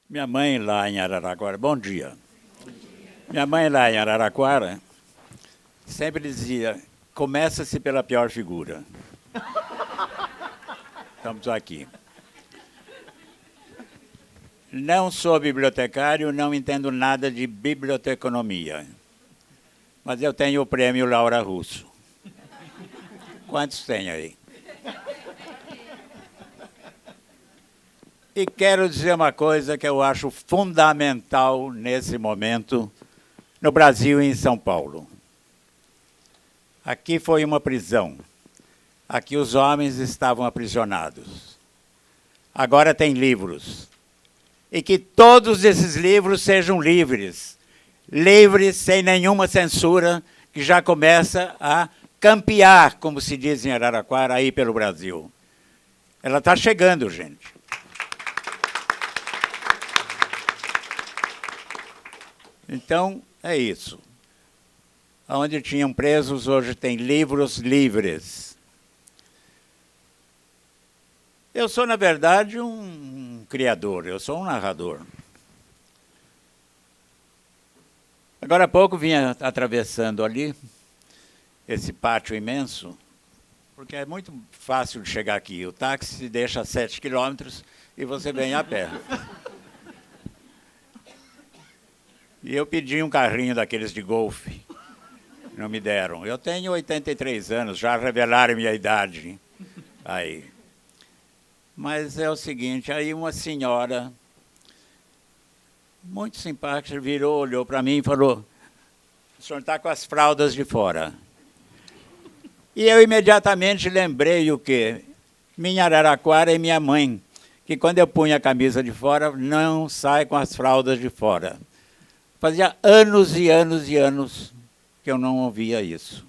Minha mãe lá em Araraquara, bom dia. Minha mãe lá em Araraquara sempre dizia, começa-se pela pior figura. Estamos aqui. Não sou bibliotecário, não entendo nada de biblioteconomia. Mas eu tenho o prêmio Laura Russo. Quantos tem aí? E quero dizer uma coisa que eu acho fundamental nesse momento, no Brasil e em São Paulo. Aqui foi uma prisão. Aqui os homens estavam aprisionados. Agora tem livros. E que todos esses livros sejam livres. Livres, sem nenhuma censura, que já começa a campear, como se diz em Araraquara, aí pelo Brasil. Ela está chegando, gente. Então, é isso. Onde tinham presos, hoje tem livros livres. Eu sou, na verdade, um criador, eu sou um narrador. Agora há pouco vinha atravessando ali, esse pátio imenso, porque é muito fácil de chegar aqui. O táxi deixa a 7 quilômetros e você vem a pé. E eu pedi um carrinho daqueles de golfe. Não me deram. Eu tenho 83 anos, já revelaram minha idade. Aí. Mas é o seguinte, aí uma senhora, muito simpática, virou, olhou para mim e falou, o senhor está com as fraldas de fora. E eu imediatamente lembrei o quê? Minha Araraquara e minha mãe, que quando eu punha a camisa de fora, não sai com as fraldas de fora. Fazia anos e anos e anos que eu não ouvia isso.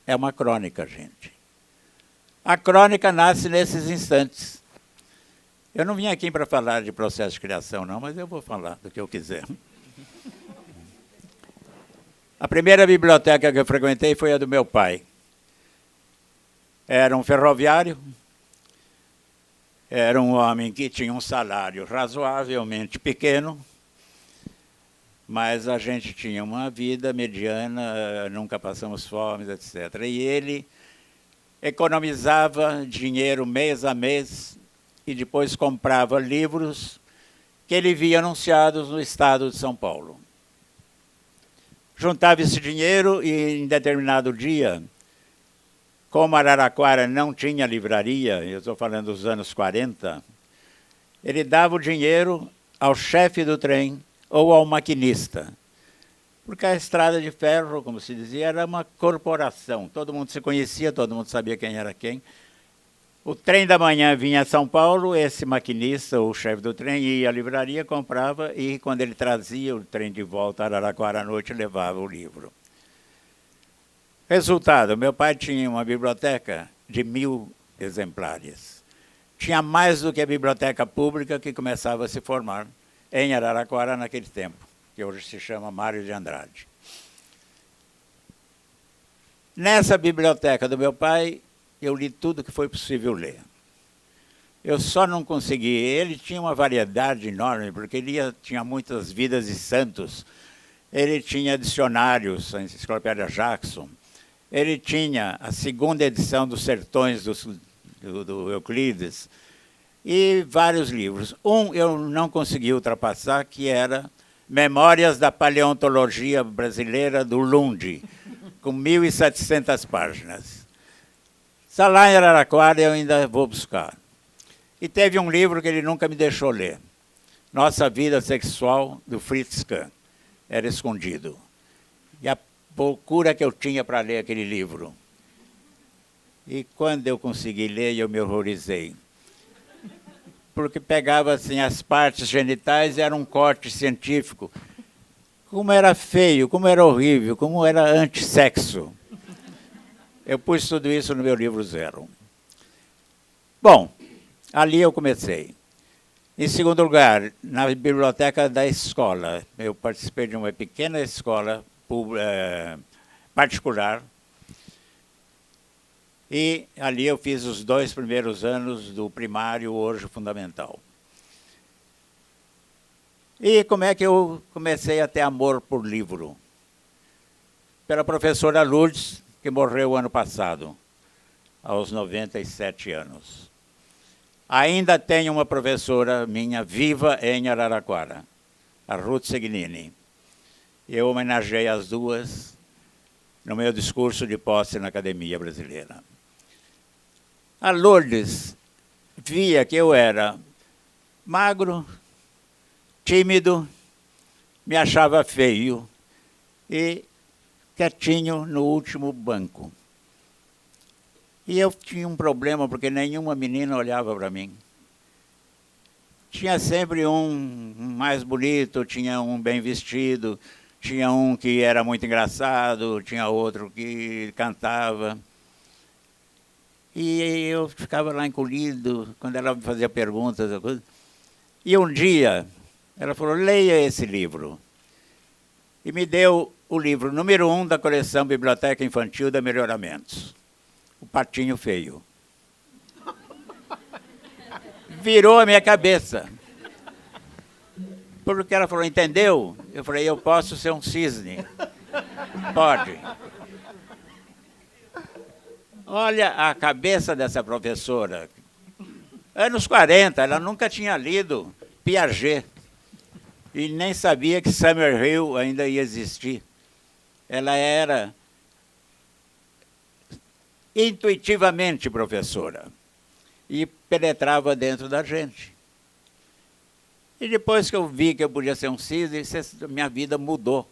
É uma crônica, gente. A crônica nasce nesses instantes. Eu não vim aqui para falar de processo de criação, não, mas eu vou falar do que eu quiser. A primeira biblioteca que eu frequentei foi a do meu pai. Era um ferroviário, era um homem que tinha um salário razoavelmente pequeno, mas a gente tinha uma vida mediana, nunca passamos fome, etc. E ele economizava dinheiro mês a mês e depois comprava livros que ele via anunciados no estado de São Paulo. Juntava esse dinheiro e, em determinado dia, como Araraquara não tinha livraria, eu estou falando dos anos 40, ele dava o dinheiro ao chefe do trem ou ao maquinista. Porque a estrada de ferro, como se dizia, era uma corporação. Todo mundo se conhecia, todo mundo sabia quem era quem. O trem da manhã vinha a São Paulo, esse maquinista, o chefe do trem, ia à livraria, comprava, e quando ele trazia o trem de volta a Araraquara à noite, levava o livro. Resultado, meu pai tinha uma biblioteca de 1000 exemplares. Tinha mais do que a biblioteca pública que começava a se formar em Araraquara naquele tempo, que hoje se chama Mário de Andrade. Nessa biblioteca do meu pai, eu li tudo que foi possível ler. Eu só não consegui. Ele tinha uma variedade enorme, porque ele tinha muitas vidas de santos. Ele tinha dicionários, a enciclopédia Jackson. Ele tinha a segunda edição dos Sertões do Euclides. E vários livros. Um eu não consegui ultrapassar, que era Memórias da Paleontologia Brasileira, do Lund, com 1.700 páginas. Está lá em Araraquara, eu ainda vou buscar. E teve um livro que ele nunca me deixou ler. Nossa Vida Sexual, do Fritz Kahn. Era escondido. E a procura que eu tinha para ler aquele livro. E quando eu consegui ler, eu me horrorizei. Porque pegava assim, as partes genitais e era um corte científico. Como era feio, como era horrível, como era antissexo. Eu pus tudo isso no meu livro zero. Bom, ali eu comecei. Em segundo lugar, na biblioteca da escola. Eu participei de uma pequena escola particular. E ali eu fiz os 2 primeiros anos do primário, hoje fundamental. E como é que eu comecei a ter amor por livro? Pela professora Lourdes, que morreu ano passado, aos 97 anos. Ainda tenho uma professora minha viva em Araraquara, a Ruth Segnini. Eu homenageei as duas no meu discurso de posse na Academia Brasileira. A Lourdes via que eu era magro, tímido, me achava feio e quietinho no último banco. E eu tinha um problema, porque nenhuma menina olhava para mim. Tinha sempre um mais bonito, tinha um bem vestido, tinha um que era muito engraçado, tinha outro que cantava. E eu ficava lá encolhido, quando ela me fazia perguntas. E um dia, ela falou, leia esse livro. E me deu o livro número 1 da coleção Biblioteca Infantil da Melhoramentos, O Patinho Feio. Virou a minha cabeça. Porque ela falou, entendeu? Eu falei, eu posso ser um cisne. Pode. Olha a cabeça dessa professora. Anos 40, ela nunca tinha lido Piaget. E nem sabia que Summerhill ainda ia existir. Ela era intuitivamente professora e penetrava dentro da gente. E depois que eu vi que eu podia ser um cisne, minha vida mudou.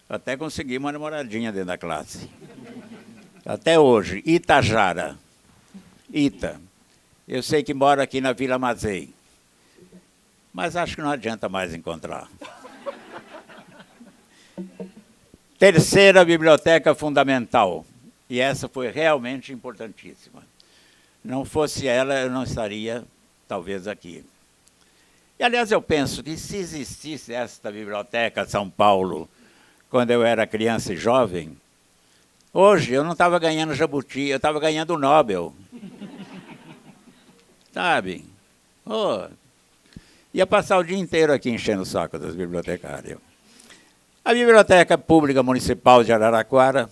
Até consegui uma namoradinha dentro da classe. Até hoje, Itajara. Ita. Eu sei que mora aqui na Vila Mazei. Mas acho que não adianta mais encontrar. Terceira biblioteca fundamental. E essa foi realmente importantíssima. Não fosse ela, eu não estaria, talvez, aqui. E, aliás, eu penso que se existisse esta biblioteca São Paulo, quando eu era criança e jovem, hoje eu não estava ganhando Jabuti, eu estava ganhando o Nobel. Sabe? Oh, ia passar o dia inteiro aqui enchendo o saco das bibliotecárias. A Biblioteca Pública Municipal de Araraquara,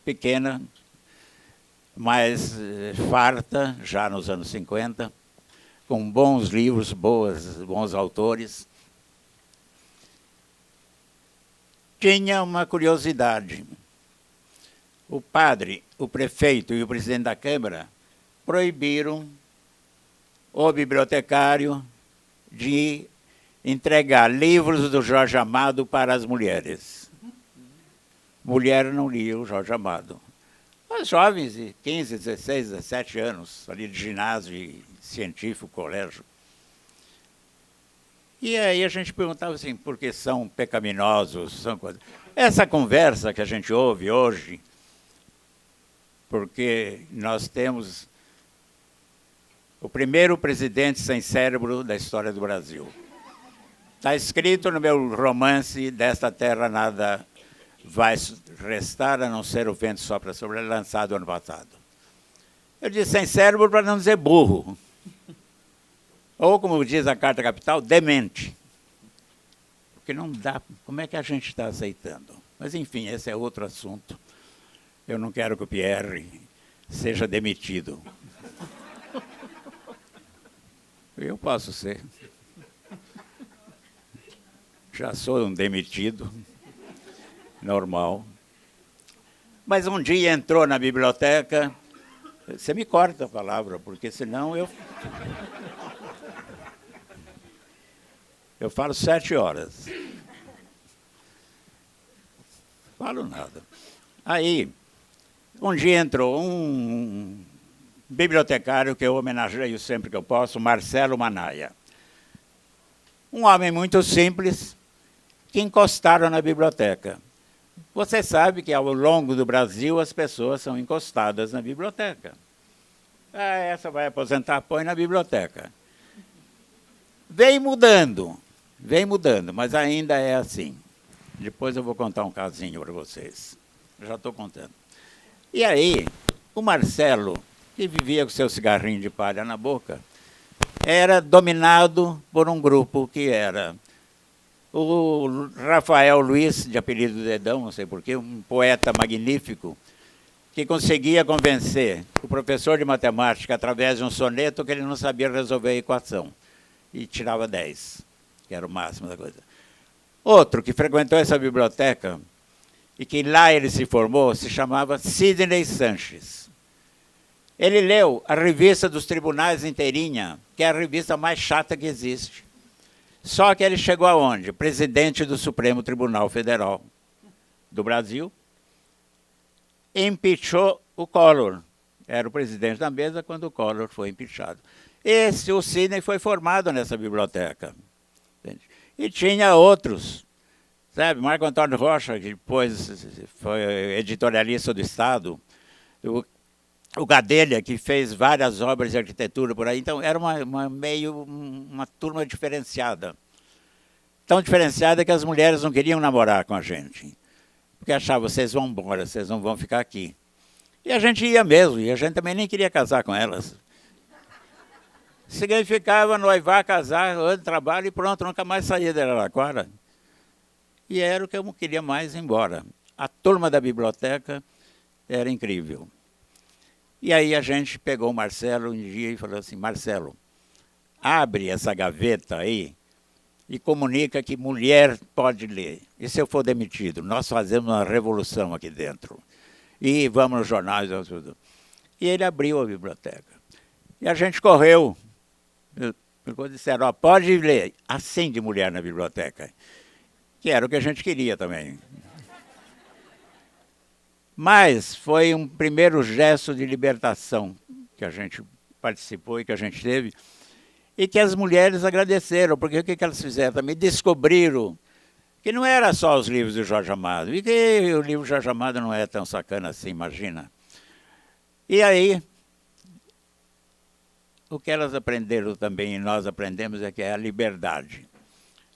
pequena, mas farta, já nos anos 50, com bons livros, bons autores. Tinha uma curiosidade. O padre, o prefeito e o presidente da Câmara proibiram o bibliotecário de entregar livros do Jorge Amado para as mulheres. Mulher não lia o Jorge Amado. Os jovens de 15, 16, 17 anos, ali de ginásio e científico, colégio. E aí a gente perguntava assim, por que são pecaminosos? São coisas. Essa conversa que a gente ouve hoje, porque nós temos o primeiro presidente sem cérebro da história do Brasil. Está escrito no meu romance, Desta Terra Nada Vai Restar, a não ser o vento sopra sobre ele, lançado ano passado. Eu disse sem cérebro para não dizer burro. Ou, como diz a Carta Capital, demente. Porque não dá, como é que a gente está aceitando? Mas, enfim, esse é outro assunto. Eu não quero que o Pierre seja demitido. Eu posso ser. Já sou um demitido, normal. Mas um dia entrou na biblioteca, você me corta a palavra, porque senão eu falo 7 horas. Falo nada. Aí, um dia entrou um bibliotecário que eu homenageio sempre que eu posso, Marcelo Manaia. Um homem muito simples, que encostaram na biblioteca. Você sabe que ao longo do Brasil as pessoas são encostadas na biblioteca. Ah, essa vai aposentar, põe na biblioteca. Vem mudando, mas ainda é assim. Depois eu vou contar um casinho para vocês. Já estou contando. E aí, o Marcelo, que vivia com seu cigarrinho de palha na boca, era dominado por um grupo que era o Rafael Luiz, de apelido Dedão, não sei porquê, um poeta magnífico, que conseguia convencer o professor de matemática através de um soneto que ele não sabia resolver a equação. E tirava 10, que era o máximo da coisa. Outro que frequentou essa biblioteca e que lá ele se formou, se chamava Sidney Sanches. Ele leu a revista dos tribunais inteirinha, que é a revista mais chata que existe. Só que ele chegou aonde? Presidente do Supremo Tribunal Federal do Brasil. Impeachou o Collor. Era o presidente da mesa quando o Collor foi impeachado. O Sidney foi formado nessa biblioteca. Entende? E tinha outros. Sabe, Marco Antônio Rocha, que depois foi editorialista do Estado. O Gadelha, que fez várias obras de arquitetura por aí. Então, era uma turma diferenciada. Tão diferenciada que as mulheres não queriam namorar com a gente. Porque achavam, vocês vão embora, vocês não vão ficar aqui. E a gente ia mesmo, e a gente também nem queria casar com elas. Significava noivar, casar, ano de trabalho e pronto, nunca mais saía de Araraquara. E era o que eu queria mais ir embora. A turma da biblioteca era incrível. E aí a gente pegou o Marcelo um dia e falou assim, Marcelo, abre essa gaveta aí e comunica que mulher pode ler. E se eu for demitido? Nós fazemos uma revolução aqui dentro. E vamos nos jornais. E ele abriu a biblioteca. E a gente correu. Disseram, ó, pode ler. Assim de mulher na biblioteca. Que era o que a gente queria também. Mas foi um primeiro gesto de libertação que a gente participou e que a gente teve. E que as mulheres agradeceram, porque o que elas fizeram também? Descobriram que não era só os livros do Jorge Amado, e que o livro do Jorge Amado não é tão sacana assim, imagina. E aí, o que elas aprenderam também, e nós aprendemos, é que é a liberdade.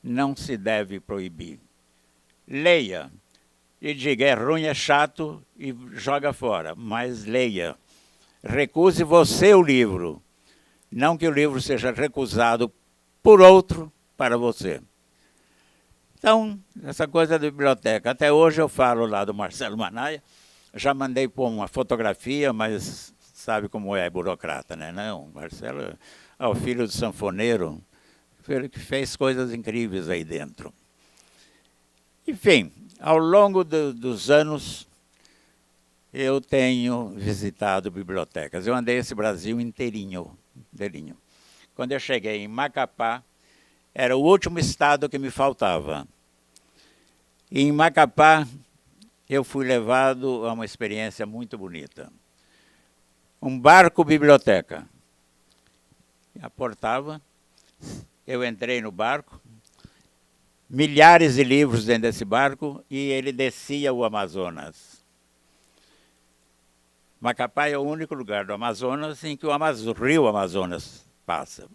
Não se deve proibir. Leia, e diga, é ruim, é chato, e joga fora, mas leia. Recuse você o livro. Não que o livro seja recusado por outro para você. Então, essa coisa da biblioteca. Até hoje eu falo lá do Marcelo Manaia. Já mandei pôr uma fotografia, mas sabe como é burocrata, né? Não, Marcelo é o filho do sanfoneiro, que fez coisas incríveis aí dentro. Enfim, ao longo dos anos, eu tenho visitado bibliotecas. Eu andei esse Brasil inteirinho. Quando eu cheguei em Macapá, era o último estado que me faltava. E em Macapá, eu fui levado a uma experiência muito bonita. Um barco-biblioteca. Aportava, eu entrei no barco, milhares de livros dentro desse barco, e ele descia o Amazonas. Macapá é o único lugar do Amazonas em que o rio Amazonas passa.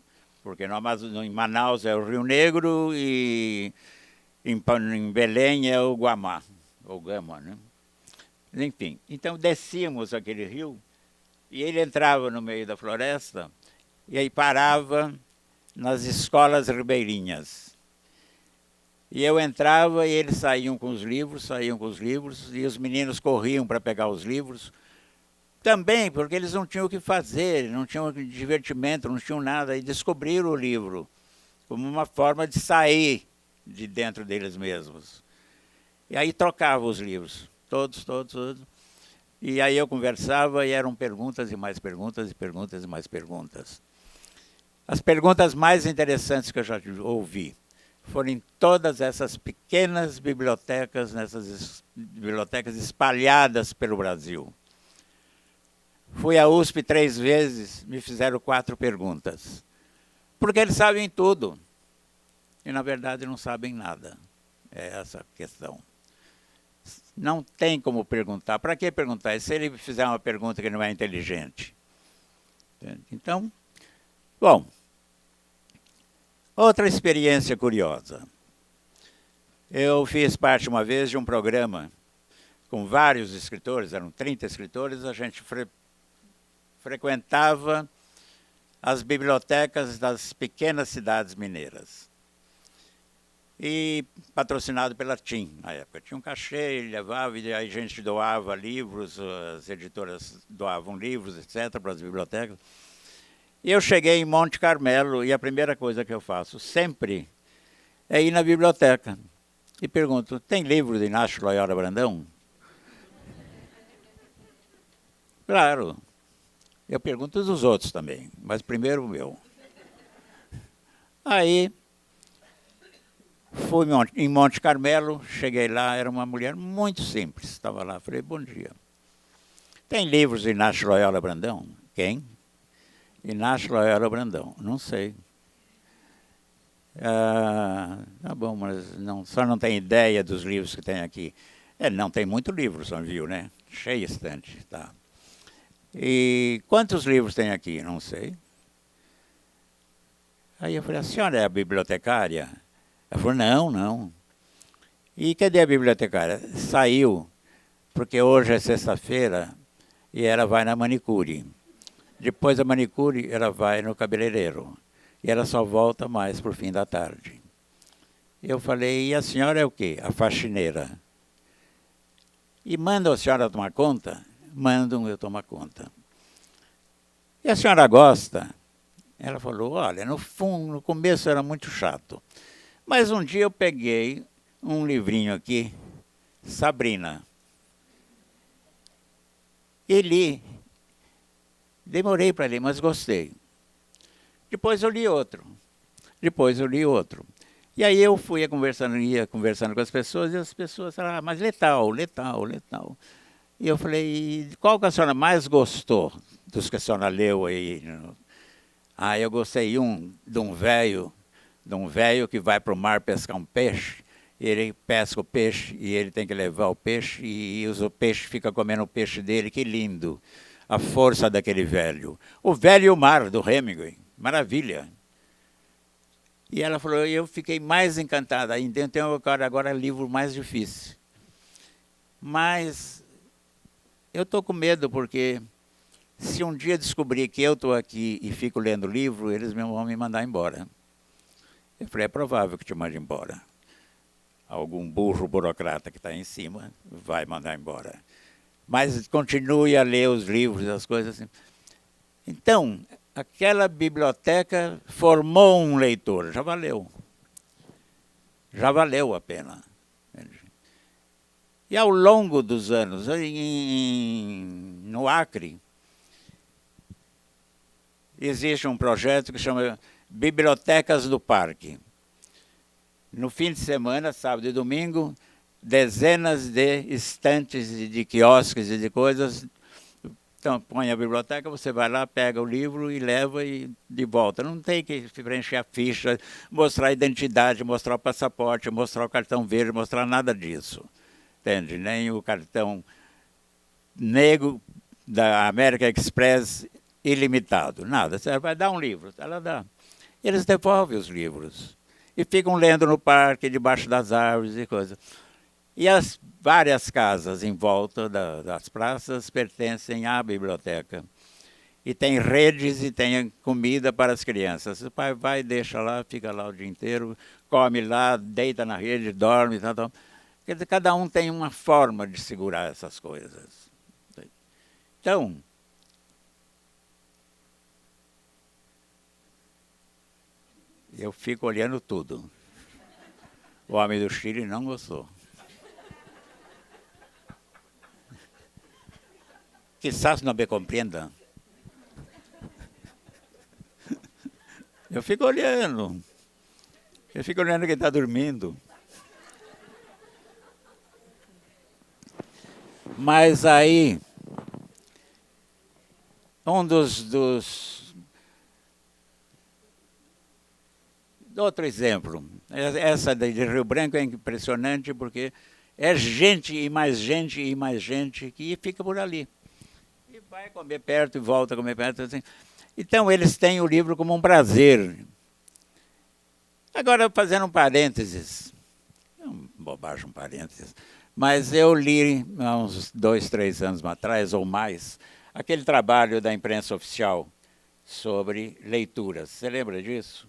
Porque em Manaus é o Rio Negro e em Belém é o Guamá, ou Gama, né? Enfim, então descíamos aquele rio e ele entrava no meio da floresta e aí parava nas escolas ribeirinhas. E eu entrava e eles saíam com os livros, e os meninos corriam para pegar os livros. Também porque eles não tinham o que fazer, não tinham divertimento, não tinham nada, e descobriram o livro como uma forma de sair de dentro deles mesmos. E aí trocavam os livros, todos. E aí eu conversava e eram perguntas e mais perguntas, e perguntas e mais perguntas. As perguntas mais interessantes que eu já ouvi foram em todas essas pequenas bibliotecas, nessas bibliotecas espalhadas pelo Brasil. Fui à USP 3 vezes, me fizeram 4 perguntas. Porque eles sabem tudo. E, na verdade, não sabem nada. É essa a questão. Não tem como perguntar. Para que perguntar? E se ele fizer uma pergunta que não é inteligente? Então, bom. Outra experiência curiosa. Eu fiz parte uma vez de um programa com vários escritores, eram 30 escritores, a gente frequentava as bibliotecas das pequenas cidades mineiras. E patrocinado pela TIM, na época. Tinha um cachê, ele levava, e aí a gente doava livros, as editoras doavam livros, etc., para as bibliotecas. E eu cheguei em Monte Carmelo, e a primeira coisa que eu faço sempre é ir na biblioteca. E pergunto, tem livro de Inácio Loyola Brandão? Claro. Eu pergunto dos outros também, mas primeiro o meu. Aí, fui em Monte Carmelo, cheguei lá, era uma mulher muito simples. Estava lá, falei, bom dia. Tem livros de Inácio Loyola Brandão? Quem? Inácio Loyola Brandão. Não sei. Tá bom, mas só não tem ideia dos livros que tem aqui. Não tem muito livro, só viu, né? Cheio estante, tá. E quantos livros tem aqui? Não sei. Aí eu falei, a senhora é a bibliotecária? Ela falou, não, não. E cadê a bibliotecária? Saiu, porque hoje é sexta-feira e ela vai na manicure. Depois da manicure, ela vai no cabeleireiro. E ela só volta mais por fim da tarde. Eu falei, e a senhora é o quê? A faxineira. E mandam a senhora tomar conta? Mandam eu tomar conta. E a senhora gosta? Ela falou, olha, no fundo, no começo era muito chato. Mas um dia eu peguei um livrinho aqui, Sabrina. E li. Demorei para ler, mas gostei. Depois eu li outro. Depois eu li outro. E aí eu ia conversando com as pessoas, e as pessoas falaram, mas letal. E eu falei, qual que a senhora mais gostou dos que a senhora leu aí? Eu gostei de um velho que vai para o mar pescar um peixe, ele pesca o peixe e ele tem que levar o peixe e o peixe fica comendo o peixe dele, que lindo. A força daquele velho. O Velho e o Mar, do Hemingway. Maravilha. E ela falou, eu fiquei mais encantada ainda, então agora livro mais difícil. Mas eu estou com medo, porque se um dia descobrir que eu estou aqui e fico lendo livro, eles vão me mandar embora. Eu falei, é provável que te mande embora. Algum burro burocrata que está em cima vai mandar embora. Mas continue a ler os livros, as coisas assim. Então, aquela biblioteca formou um leitor, já valeu. Já valeu a pena. E ao longo dos anos, no Acre, existe um projeto que chama Bibliotecas do Parque. No fim de semana, sábado e domingo, dezenas de estantes de quiosques e de coisas. Então, põe a biblioteca, você vai lá, pega o livro e leva e de volta. Não tem que preencher a ficha, mostrar a identidade, mostrar o passaporte, mostrar o cartão verde, mostrar nada disso. Entende? Nem o cartão negro da American Express ilimitado. Nada. Você vai dar um livro, ela dá. Eles devolvem os livros. E ficam lendo no parque, debaixo das árvores e coisas. E as várias casas em volta das praças pertencem à biblioteca. E tem redes e tem comida para as crianças. O pai vai, deixa lá, fica lá o dia inteiro, come lá, deita na rede, dorme e tal. Quer dizer, cada um tem uma forma de segurar essas coisas. Então, eu fico olhando tudo. O homem do Chile não gostou. Quizás não me compreenda. Eu fico olhando. Eu fico olhando quem está dormindo. Mas aí, outro exemplo, essa de Rio Branco é impressionante porque é gente e mais gente e mais gente que fica por ali. E vai comer perto e volta a comer perto. Assim. Então, eles têm o livro como um prazer. Agora, fazendo um parênteses, bobagem um parênteses, mas eu li há uns 2, 3 anos atrás ou mais, aquele trabalho da imprensa oficial sobre leituras. Você lembra disso?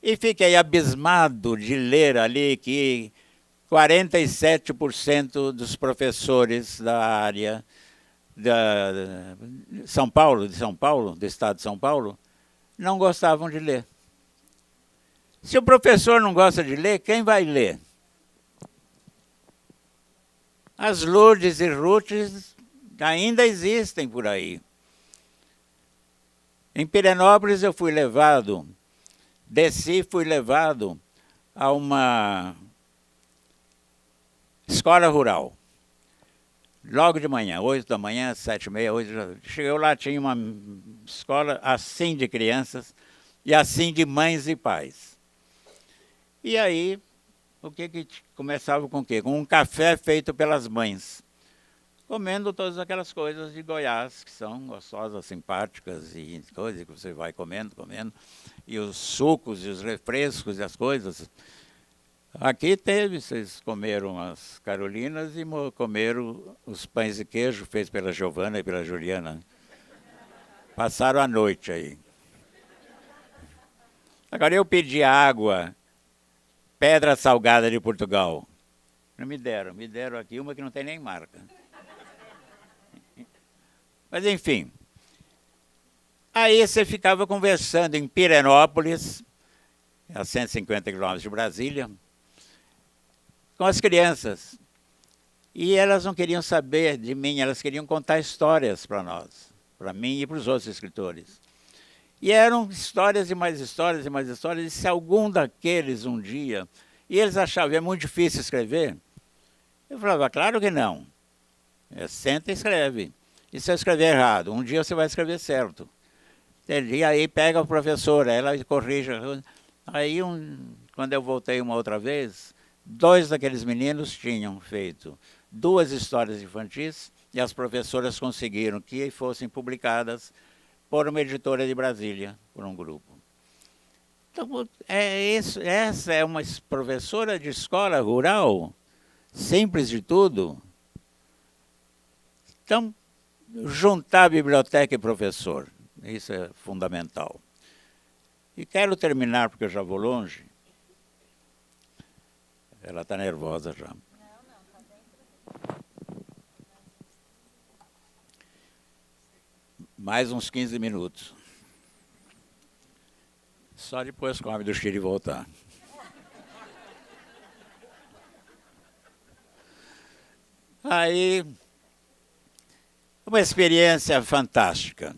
E fiquei abismado de ler ali que 47% dos professores da área de São Paulo, do estado de São Paulo, não gostavam de ler. Se o professor não gosta de ler, quem vai ler? As Lourdes e Rutes ainda existem por aí. Em Pirenópolis eu fui levado a uma escola rural. Logo de manhã, 8 da manhã, 7h30, 8. Cheguei lá, tinha uma escola assim de crianças e assim de mães e pais. E aí, o que começava com o quê? Com um café feito pelas mães, comendo todas aquelas coisas de Goiás, que são gostosas, simpáticas e coisas que você vai comendo, e os sucos e os refrescos e as coisas. Aqui teve, vocês comeram as Carolinas e comeram os pães de queijo feitos pela Giovana e pela Juliana. Passaram a noite aí. Agora eu pedi água, Pedra Salgada de Portugal. Não me deram aqui uma que não tem nem marca. Mas enfim, aí você ficava conversando em Pirenópolis, a 150 quilômetros de Brasília, com as crianças. E elas não queriam saber de mim, elas queriam contar histórias para nós, para mim e para os outros escritores. E eram histórias e mais histórias e mais histórias, e se algum daqueles um dia, e eles achavam, é muito difícil escrever, eu falava, claro que não. Senta e escreve. E se eu escrever errado, um dia você vai escrever certo. E aí pega a professora, ela corrige. Aí, quando eu voltei uma outra vez, 2 daqueles meninos tinham feito 2 histórias infantis e as professoras conseguiram que fossem publicadas por uma editora de Brasília, por um grupo. Então, essa é uma professora de escola rural, simples de tudo. Então, juntar biblioteca e professor, isso é fundamental. E quero terminar, porque eu já vou longe. Ela está nervosa já. Mais uns 15 minutos. Só depois que o homem do Chile voltar. Aí, uma experiência fantástica.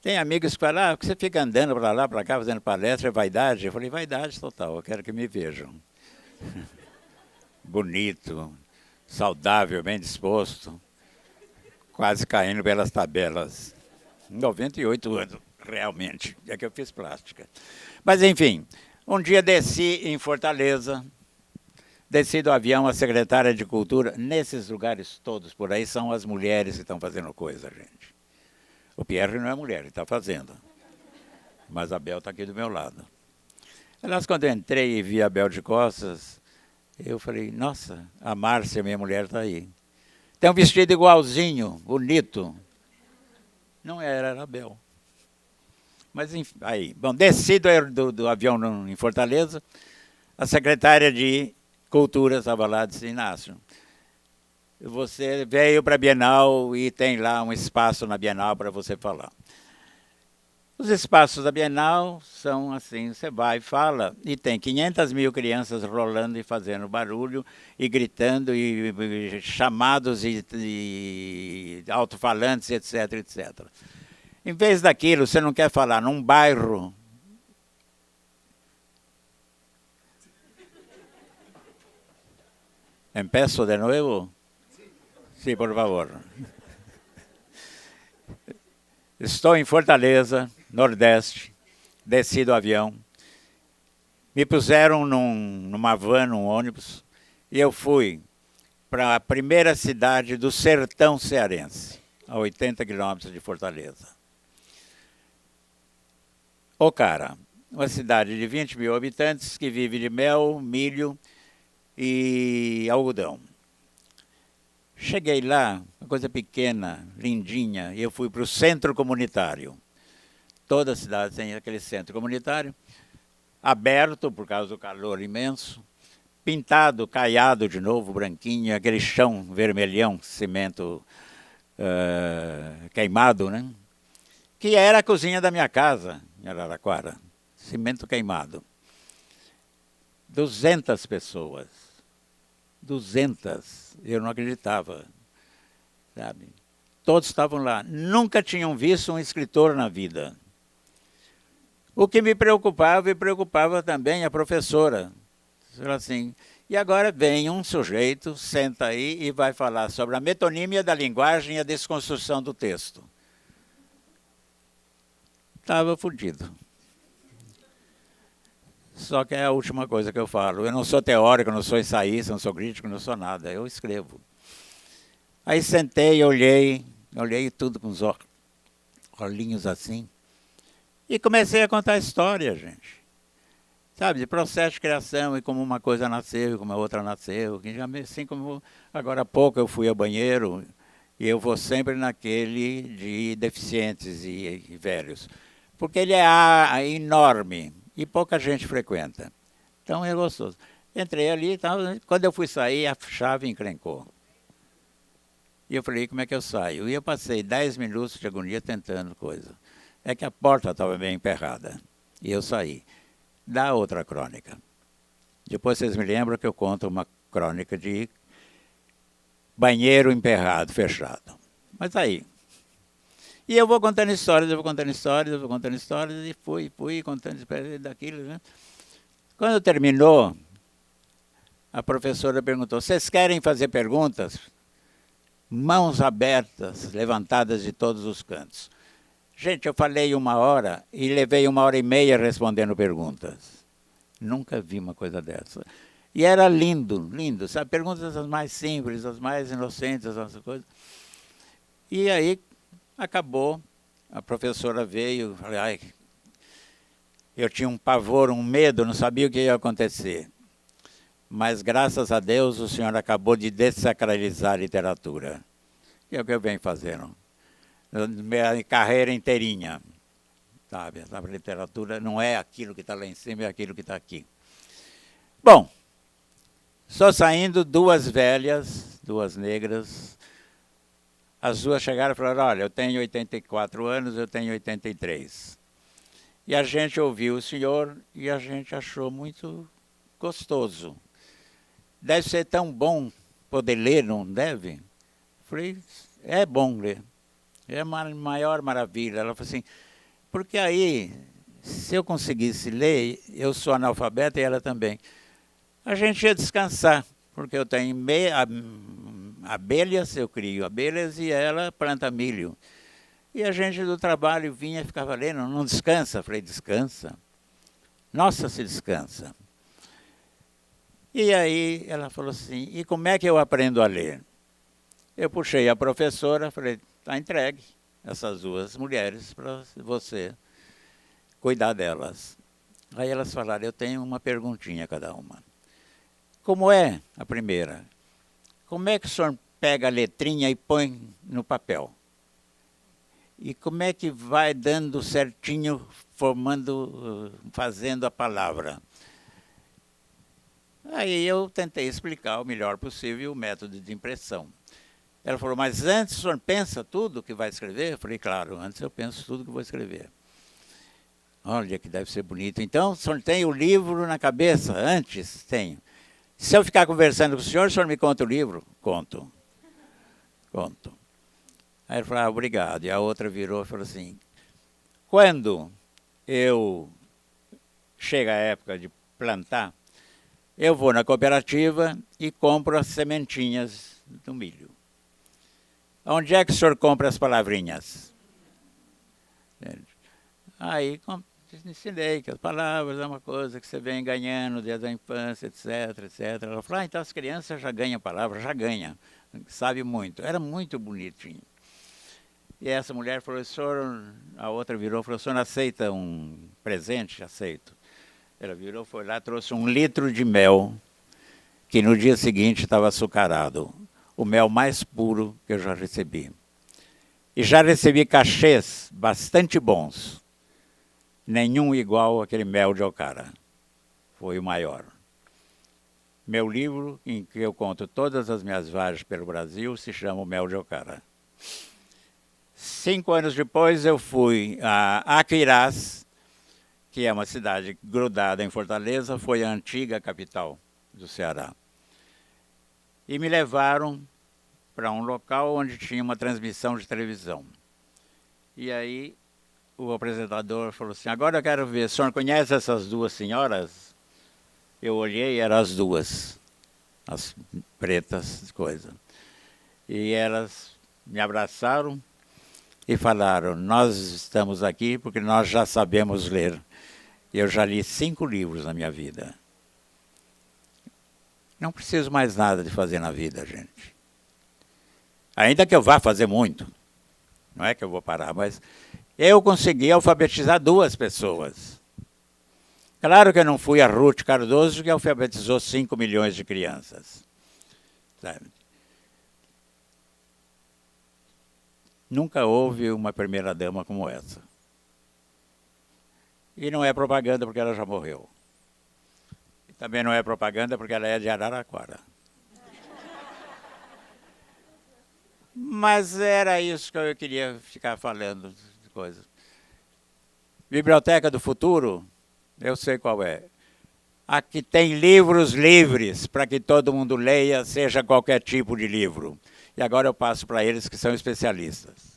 Tem amigos que falam, que você fica andando para lá, para cá, fazendo palestra, é vaidade? Eu falei, vaidade total, eu quero que me vejam. Bonito, saudável, bem disposto, quase caindo pelas tabelas. 98 anos, realmente, é que eu fiz plástica. Mas, enfim, um dia desci em Fortaleza, desci do avião, a secretária de Cultura, nesses lugares todos por aí, são as mulheres que estão fazendo coisa, gente. O Pierre não é mulher, ele está fazendo. Mas a Bel está aqui do meu lado. Aliás, quando eu entrei e vi a Bel de costas, eu falei, nossa, a Márcia, minha mulher, está aí. Tem um vestido igualzinho, bonito. Não era a Bel. Mas enfim, aí. Bom, desci do avião em Fortaleza, a secretária de Cultura estava lá, disse, Inácio, você veio para a Bienal e tem lá um espaço na Bienal para você falar. Os espaços da Bienal são assim, você vai e fala, e tem 500 mil crianças rolando e fazendo barulho, e gritando, e chamados, e alto-falantes, etc, etc. Em vez daquilo, você não quer falar num bairro. Empeço de novo? Sim, por favor. Estou em Fortaleza, Nordeste, desci do avião, me puseram numa van, num ônibus, e eu fui para a primeira cidade do sertão cearense, a 80 quilômetros de Fortaleza. Ocara, uma cidade de 20 mil habitantes que vive de mel, milho e algodão. Cheguei lá, uma coisa pequena, lindinha, e eu fui para o centro comunitário. Toda a cidade tem aquele centro comunitário, aberto por causa do calor imenso, pintado, caiado de novo, branquinho, aquele chão vermelhão, cimento queimado, né? Que era a cozinha da minha casa, em Araraquara, cimento queimado. 200 pessoas, 200, eu não acreditava, sabe? Todos estavam lá, nunca tinham visto um escritor na vida. O que me preocupava, e preocupava também a professora. Falou assim, e agora vem um sujeito, senta aí e vai falar sobre a metonímia da linguagem e a desconstrução do texto. Estava fodido. Só que é a última coisa que eu falo. Eu não sou teórico, não sou ensaísta, não sou crítico, não sou nada. Eu escrevo. Aí sentei, olhei tudo com os olhinhos assim. E comecei a contar a história, gente. Sabe, de processo de criação e como uma coisa nasceu e como a outra nasceu. Assim como agora há pouco eu fui ao banheiro e eu vou sempre naquele de deficientes e velhos. Porque ele é enorme e pouca gente frequenta. Então é gostoso. Entrei ali e tal, quando eu fui sair, a chave encrencou. E eu falei, como é que eu saio? E eu passei 10 minutos de agonia tentando coisa. É que a porta estava bem emperrada. E eu saí. Da outra crônica. Depois vocês me lembram que eu conto uma crônica de banheiro emperrado, fechado. Mas aí. E eu vou contando histórias, e fui contando daquilo, né? Quando terminou, a professora perguntou, vocês querem fazer perguntas? Mãos abertas, levantadas de todos os cantos. Gente, eu falei 1 hora e levei 1h30 respondendo perguntas. Nunca vi uma coisa dessa. E era lindo, lindo, sabe? Perguntas as mais simples, as mais inocentes, as coisas. E aí acabou, a professora veio, falei, ai, eu tinha um pavor, um medo, não sabia o que ia acontecer. Mas graças a Deus o senhor acabou de dessacralizar a literatura. E é o que eu venho fazendo. Minha carreira inteirinha, sabe? A literatura não é aquilo que está lá em cima, é aquilo que está aqui. Bom, só saindo 2 velhas, 2 negras, as 2 chegaram e falaram, olha, eu tenho 84 anos, eu tenho 83. E a gente ouviu o senhor e a gente achou muito gostoso. Deve ser tão bom poder ler, não deve? Falei, é bom ler. É a maior maravilha. Ela falou assim, porque aí, se eu conseguisse ler, eu sou analfabeta e ela também, a gente ia descansar, porque eu tenho abelhas, eu crio abelhas e ela planta milho. E a gente do trabalho vinha e ficava lendo, não descansa? Falei, descansa. Nossa, se descansa. E aí ela falou assim, e como é que eu aprendo a ler? Eu puxei a professora, falei, está entregue essas 2 mulheres para você cuidar delas. Aí elas falaram, eu tenho uma perguntinha cada uma. Como é a primeira? Como é que o senhor pega a letrinha e põe no papel? E como é que vai dando certinho, fazendo a palavra? Aí eu tentei explicar o melhor possível o método de impressão. Ela falou, mas antes o senhor pensa tudo que vai escrever? Eu falei, claro, antes eu penso tudo que vou escrever. Olha que deve ser bonito. Então, o senhor tem o livro na cabeça? Antes? Tenho. Se eu ficar conversando com o senhor me conta o livro? Conto. Aí ele falou, obrigado. E a outra virou e falou assim, quando chega a época de plantar, eu vou na cooperativa e compro as sementinhas do milho. Onde é que o senhor compra as palavrinhas? Aí ensinei que as palavras é uma coisa que você vem ganhando desde a infância, etc, etc. Ela falou, então as crianças já ganham palavras, já ganham, sabe muito. Era muito bonitinho. E essa mulher falou, a outra virou e falou, o senhor aceita um presente? Aceito. Ela virou, foi lá, trouxe 1 litro de mel, que no dia seguinte estava açucarado. o mel mais puro que eu já recebi. E já recebi cachês bastante bons. Nenhum igual àquele mel de Ocara. Foi o maior. Meu livro, em que eu conto todas as minhas viagens pelo Brasil, se chama O Mel de Ocara. 5 anos depois eu fui a Aquiraz, que é uma cidade grudada em Fortaleza, foi a antiga capital do Ceará. E me levaram para um local onde tinha uma transmissão de televisão. E aí o apresentador falou assim, agora eu quero ver, o senhor conhece essas duas senhoras? Eu olhei, eram as duas, as pretas, coisa. E elas me abraçaram e falaram, nós estamos aqui porque nós já sabemos ler. Eu já li 5 livros na minha vida. Não preciso mais nada de fazer na vida, gente. Ainda que eu vá fazer muito. Não é que eu vou parar, mas eu consegui alfabetizar 2 pessoas. Claro que eu não fui a Ruth Cardoso, que alfabetizou 5 milhões de crianças. Sabe? Nunca houve uma primeira-dama como essa. E não é propaganda porque ela já morreu. E também não é propaganda porque ela é de Araraquara. Mas era isso que eu queria ficar falando de coisas. Biblioteca do Futuro, eu sei qual é. Aqui tem livros livres para que todo mundo leia, seja qualquer tipo de livro. E agora eu passo para eles que são especialistas.